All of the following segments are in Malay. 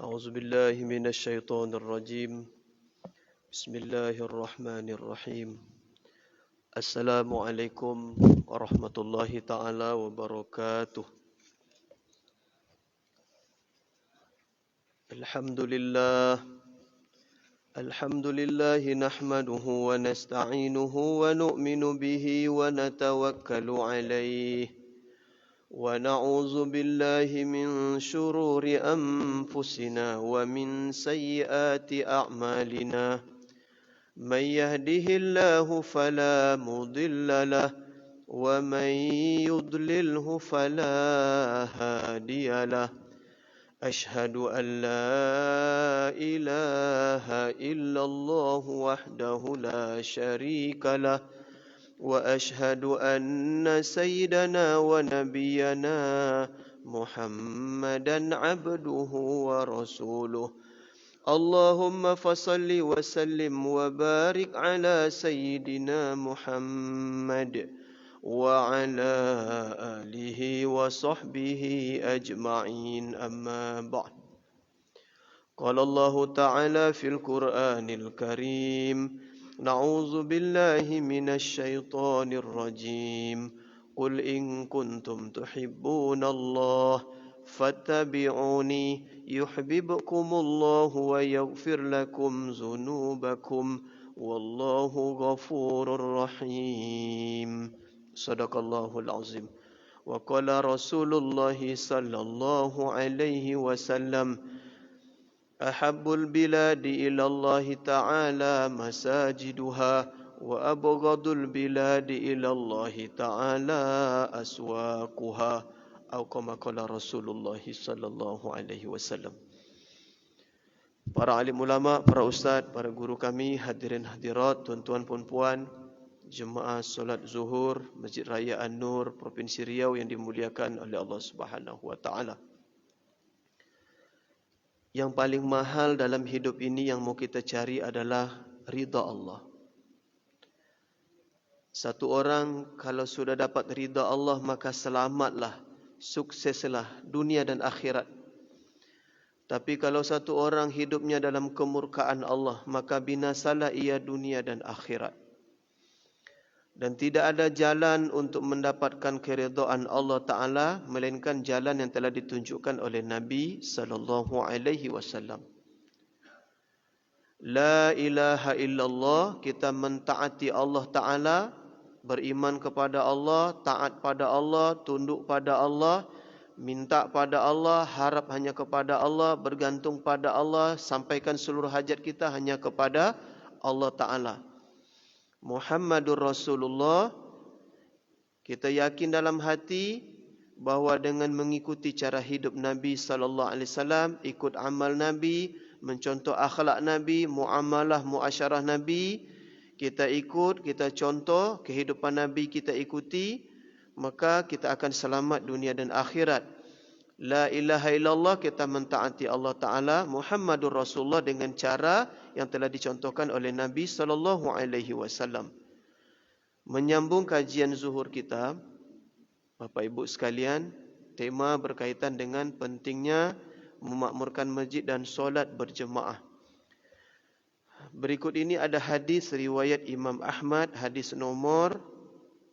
أعوذ بالله من الشيطان الرجيم بسم الله الرحمن الرحيم السلام عليكم ورحمة الله تعالى وبركاته الحمد لله نحمده ونستعينه ونؤمن به ونتوكل عليه ونعوذ بالله من شرور أنفسنا ومن سيئات أعمالنا من يهده الله فلا مضل له ومن يضلله فلا هادي له أشهد أن لا إله إلا الله وحده لا شريك له وأشهد أن سيدنا ونبينا محمدا عبده ورسوله اللهم فصل وسلم وبارك على سيدنا محمد وعلى آله وصحبه أجمعين أما بعد قال الله تعالى في القرآن الكريم نعوذ بالله من الشيطان الرجيم قل إن كنتم تحبون الله فاتبعوني يحببكم الله ويغفر لكم ذنوبكم والله غفور رحيم صدق الله العظيم وقال رسول الله صلى الله عليه وسلم أحب البلاد إلى الله تعالى مساجدها وأبغض البلاد إلى الله تعالى أسواقها أو كما قال رسول الله صلى الله عليه وسلم. Para alim ulama, para ustaz, para guru kami, hadirin hadirat, tuan-tuan puan-puan, jemaah solat zuhur Masjid Raya An-Nur Provinsi Riau yang dimuliakan oleh Allah Subhanahu wa taala. Yang paling mahal dalam hidup ini yang mau kita cari adalah ridha Allah. Satu orang kalau sudah dapat ridha Allah maka selamatlah, sukseslah dunia dan akhirat. Tapi kalau satu orang hidupnya dalam kemurkaan Allah maka binasalah ia dunia dan akhirat. Dan tidak ada jalan untuk mendapatkan keridhaan Allah Ta'ala melainkan jalan yang telah ditunjukkan oleh Nabi sallallahu alaihi wasallam. La ilaha illallah, kita mentaati Allah Ta'ala, beriman kepada Allah, taat pada Allah, tunduk pada Allah, minta pada Allah, harap hanya kepada Allah, bergantung pada Allah, sampaikan seluruh hajat kita hanya kepada Allah Ta'ala. Muhammadur Rasulullah, kita yakin dalam hati bahawa dengan mengikuti cara hidup Nabi sallallahu alaihi wasallam, ikut amal Nabi, mencontoh akhlak Nabi, muamalah muasyarah Nabi, kita ikut, kita contoh kehidupan Nabi, kita ikuti, maka kita akan selamat dunia dan akhirat. La ilaha illallah, kita mentaati Allah Ta'ala, Muhammadur Rasulullah dengan cara yang telah dicontohkan oleh Nabi sallallahu alaihi wasallam. Menyambung kajian zuhur kita, Bapak Ibu sekalian, tema berkaitan dengan pentingnya memakmurkan masjid dan solat berjemaah. Berikut ini ada hadis riwayat Imam Ahmad, hadis nomor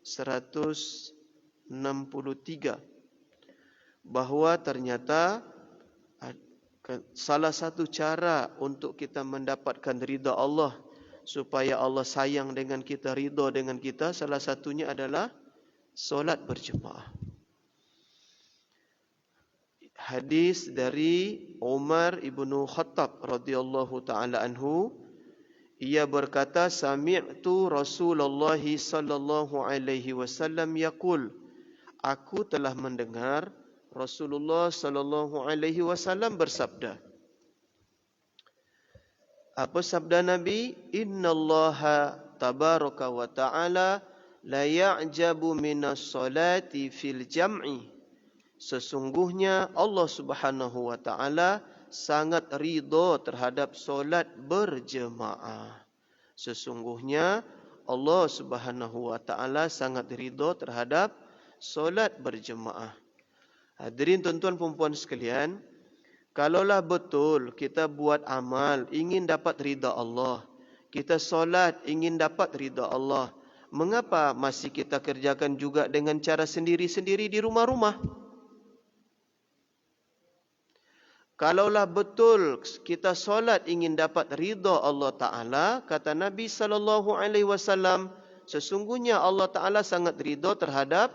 163. Bahawa ternyata salah satu cara untuk kita mendapatkan ridha Allah, supaya Allah sayang dengan kita, ridha dengan kita, salah satunya adalah solat berjemaah. Hadis dari Umar ibnu Khattab radhiyallahu taala anhu, ia berkata, sami'tu Rasulullah sallallahu alaihi wasallam yaqul, aku telah mendengar Rasulullah sallallahu alaihi wasallam bersabda. Apa sabda Nabi? Innallaha tabaraka wa ta'ala la ya'jabu minas salati fil jam'i. Sesungguhnya Allah Subhanahu wa ta'ala sangat ridha terhadap solat berjemaah. Sesungguhnya Allah Subhanahu wa ta'ala sangat ridha terhadap solat berjemaah. Hadirin tuan-tuan puan-puan sekalian, Kalaulah betul kita buat amal ingin dapat ridha Allah, kita solat ingin dapat ridha Allah, mengapa masih kita kerjakan juga dengan cara sendiri-sendiri di rumah-rumah? Kalaulah betul kita solat ingin dapat ridha Allah Ta'ala, kata Nabi SAW, sesungguhnya Allah Ta'ala sangat ridha terhadap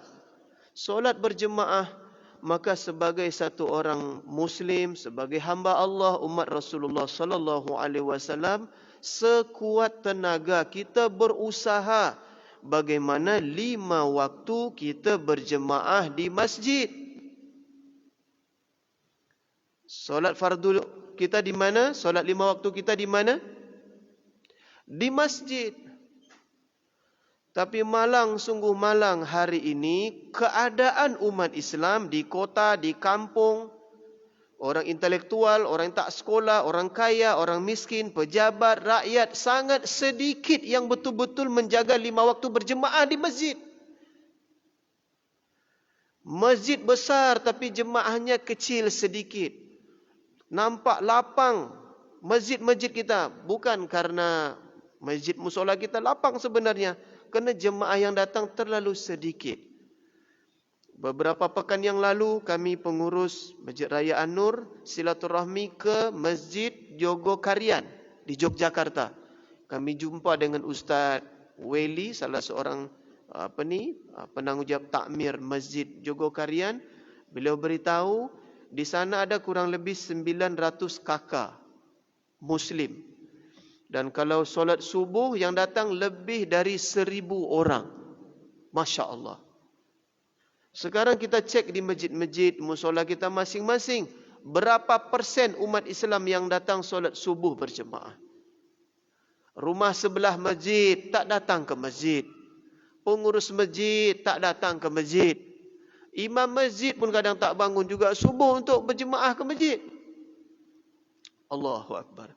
solat berjemaah. Maka sebagai satu orang Muslim, sebagai hamba Allah, umat Rasulullah SAW, sekuat tenaga kita berusaha bagaimana 5 waktu kita berjemaah di masjid. Solat fardu kita di mana? Solat 5 waktu kita di mana? Di masjid. Tapi malang, sungguh malang hari ini keadaan umat Islam di kota, di kampung, orang intelektual, orang tak sekolah, orang kaya, orang miskin, pejabat, rakyat, sangat sedikit yang betul-betul menjaga 5 waktu berjemaah di masjid. Masjid besar tapi jemaahnya kecil sedikit. Nampak lapang masjid-masjid kita. Bukan karena masjid musola kita lapang sebenarnya, kerana jemaah yang datang terlalu sedikit. Beberapa pekan yang lalu kami pengurus Masjid Raya An-Nur silaturahmi ke Masjid Jogokarian di Yogyakarta. Kami jumpa dengan Ustaz Weli, salah seorang penanggungjawab takmir Masjid Jogokarian. Beliau beritahu di sana ada kurang lebih 900 kakak Muslim. Dan kalau solat subuh yang datang lebih dari 1000 orang. Masya Allah. Sekarang kita cek di masjid-masjid, musola kita masing-masing. Berapa persen umat Islam yang datang solat subuh berjemaah? Rumah sebelah masjid tak datang ke masjid. Pengurus masjid tak datang ke masjid. Imam masjid pun kadang tak bangun juga subuh untuk berjemaah ke masjid. Allahu Akbar.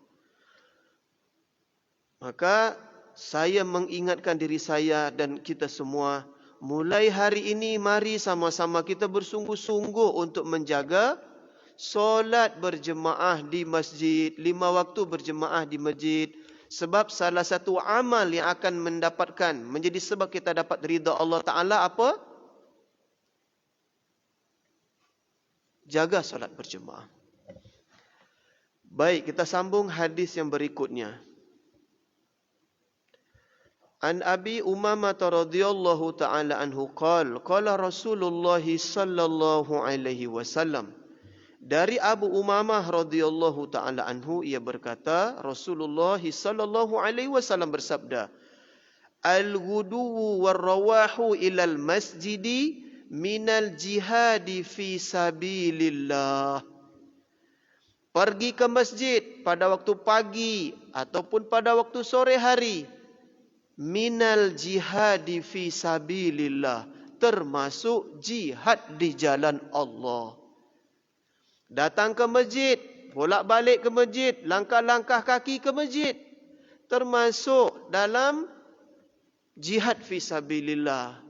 Maka saya mengingatkan diri saya dan kita semua, mulai hari ini mari sama-sama kita bersungguh-sungguh untuk menjaga solat berjemaah di masjid, 5 waktu berjemaah di masjid. Sebab salah satu amal yang akan mendapatkan, menjadi sebab kita dapat ridha Allah Ta'ala apa? Jaga solat berjemaah. Baik, kita sambung hadis yang berikutnya. An Abi Umamah radhiyallahu ta'ala anhu qala Rasulullah sallallahu alaihi wasallam. Dari Abu Umamah radhiyallahu ta'ala anhu, ia berkata, Rasulullah sallallahu alaihi wasallam bersabda, Al-ghuduwu war-rawahu ilal masjidi minal jihadi fi sabilillah. Pergi ke masjid pada waktu pagi ataupun pada waktu sore hari, minal jihadi fi sabilillah, termasuk jihad di jalan Allah. Datang ke masjid, bolak-balik ke masjid, langkah-langkah kaki ke masjid, termasuk dalam jihad fi sabilillah.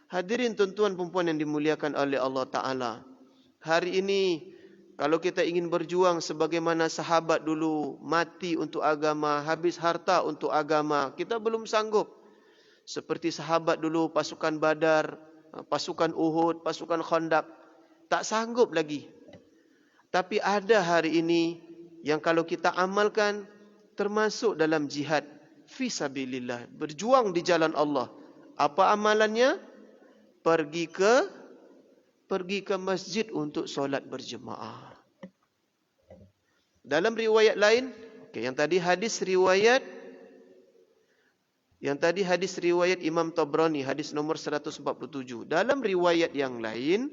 Hadirin tuan-tuan perempuan yang dimuliakan oleh Allah Ta'ala. Hari ini, kalau kita ingin berjuang sebagaimana sahabat dulu, mati untuk agama, habis harta untuk agama, kita belum sanggup. Seperti sahabat dulu, pasukan Badar, pasukan Uhud, pasukan Khandaq, tak sanggup lagi. Tapi ada hari ini, yang kalau kita amalkan, termasuk dalam jihad fi sabilillah, berjuang di jalan Allah. Apa amalannya? Pergi ke masjid untuk solat berjemaah. Dalam riwayat lain, yang tadi hadis riwayat Imam Tabrani, hadis nomor 147. Dalam riwayat yang lain,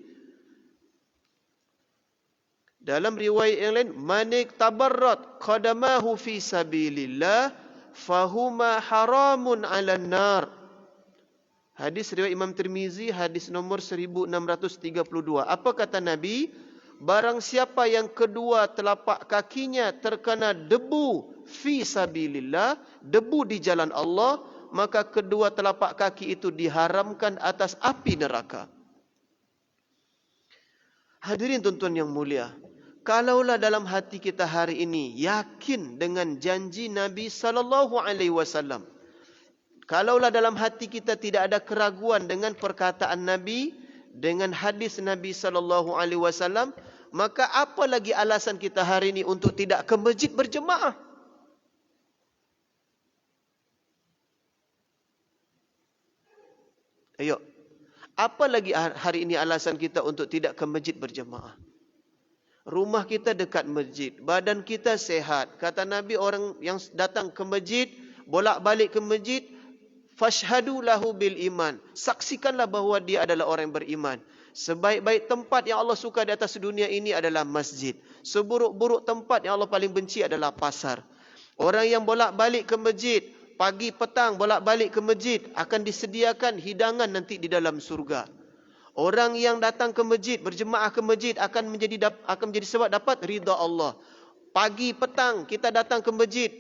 manik tabarrat qadamahu fi sabilillah fahuma haramun 'alan nar. Hadis riwayat Imam Tirmizi, hadis nomor 1632. Apa kata Nabi? Barang siapa yang kedua telapak kakinya terkena debu fi sabilillah, debu di jalan Allah, maka kedua telapak kaki itu diharamkan atas api neraka. Hadirin tuan-tuan yang mulia, Kalaulah dalam hati kita hari ini yakin dengan janji Nabi sallallahu alaihi wasallam, kalaulah dalam hati kita tidak ada keraguan dengan perkataan Nabi, dengan hadis Nabi sallallahu alaihi wasallam, maka apa lagi alasan kita hari ini untuk tidak ke masjid berjemaah? Ayo, apa lagi hari ini alasan kita untuk tidak ke masjid berjemaah? Rumah kita dekat masjid, badan kita sehat. Kata Nabi, orang yang datang ke masjid, bolak-balik ke masjid, fashhadu lahu bil iman. Saksikanlah bahawa dia adalah orang yang beriman. Sebaik-baik tempat yang Allah suka di atas dunia ini adalah masjid. Seburuk-buruk tempat yang Allah paling benci adalah pasar. Orang yang bolak-balik ke masjid, pagi petang bolak-balik ke masjid, akan disediakan hidangan nanti di dalam surga. Orang yang datang ke masjid, berjemaah ke masjid akan menjadi sebab dapat ridha Allah. Pagi petang kita datang ke masjid,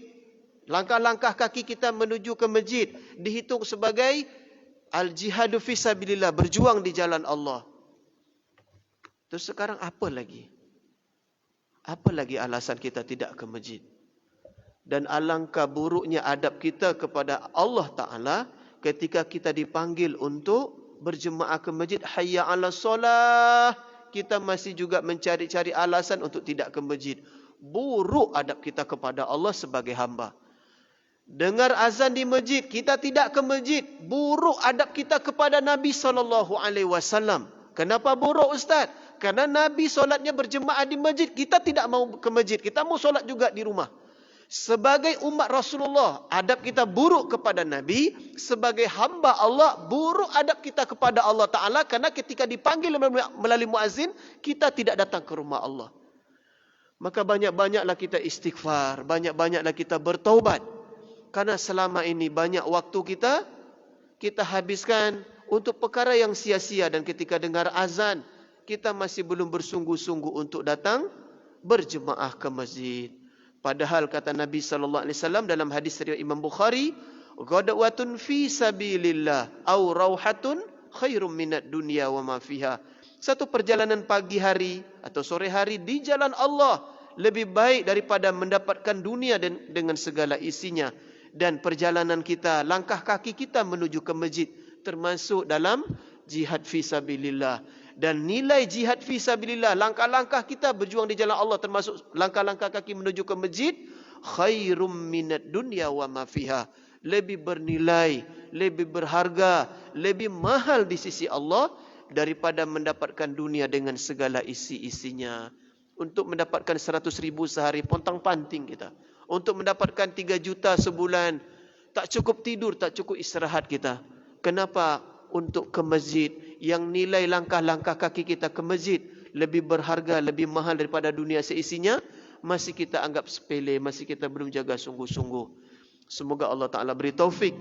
langkah-langkah kaki kita menuju ke masjid dihitung sebagai al-jihadu fi sabilillah, berjuang di jalan Allah. Terus sekarang apa lagi? Apa lagi alasan kita tidak ke masjid? Dan alangkah buruknya adab kita kepada Allah Ta'ala ketika kita dipanggil untuk berjemaah ke masjid, hayya 'alas solah, kita masih juga mencari-cari alasan untuk tidak ke masjid. Buruk adab kita kepada Allah sebagai hamba. Dengar azan di masjid, kita tidak ke masjid. Buruk adab kita kepada Nabi SAW. Kenapa buruk, Ustaz? Karena Nabi solatnya berjemaah di masjid, kita tidak mau ke masjid. Kita mau solat juga di rumah. Sebagai umat Rasulullah, adab kita buruk kepada Nabi. Sebagai hamba Allah, buruk adab kita kepada Allah Ta'ala. Karena ketika dipanggil melalui muazzin, kita tidak datang ke rumah Allah. Maka banyak-banyaklah kita istighfar. Banyak-banyaklah kita bertaubat. Karena selama ini banyak waktu kita habiskan untuk perkara yang sia-sia. Dan ketika dengar azan, kita masih belum bersungguh-sungguh untuk datang berjemaah ke masjid. Padahal kata Nabi sallallahu alaihi wasallam dalam hadis riwayat Imam Bukhari, ghadwatun fi sabilillah au rauhatun khairum minad dunya wa ma fiha. Satu perjalanan pagi hari atau sore hari di jalan Allah lebih baik daripada mendapatkan dunia dengan segala isinya. Dan perjalanan kita, langkah kaki kita menuju ke masjid termasuk dalam jihad fi sabilillah. Dan nilai jihad fi sabilillah, langkah-langkah kita berjuang di jalan Allah termasuk langkah-langkah kaki menuju ke masjid, khairum minad dunya wa ma fiha, lebih bernilai, lebih berharga, lebih mahal di sisi Allah daripada mendapatkan dunia dengan segala isi-isinya. Untuk mendapatkan 100,000 sehari pontang-panting kita. Untuk mendapatkan 3 juta sebulan, tak cukup tidur, tak cukup istirahat kita. Kenapa? Untuk ke masjid yang nilai langkah-langkah kaki kita ke masjid lebih berharga, lebih mahal daripada dunia seisinya, masih kita anggap sepele, masih kita belum jaga sungguh-sungguh. Semoga Allah Ta'ala beri taufik.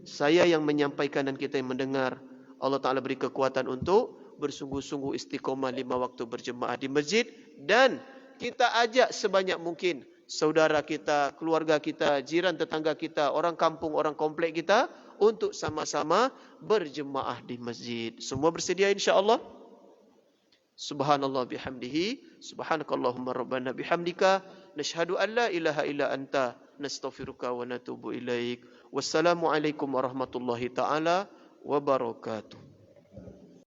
Saya yang menyampaikan dan kita yang mendengar, Allah Ta'ala beri kekuatan untuk bersungguh-sungguh istiqomah 5 waktu berjemaah di masjid. Dan kita ajak sebanyak mungkin saudara kita, keluarga kita, jiran tetangga kita, orang kampung, orang komplek kita untuk sama-sama berjemaah di masjid. Semua bersedia insya-Allah? Subhanallah bihamdihi, subhanakallahumma rabbana bihamdika, nashhadu an la ilaha illa anta, nastaghfiruka wa natubu ilaik. Wassalamualaikum warahmatullahi taala wabarakatuh.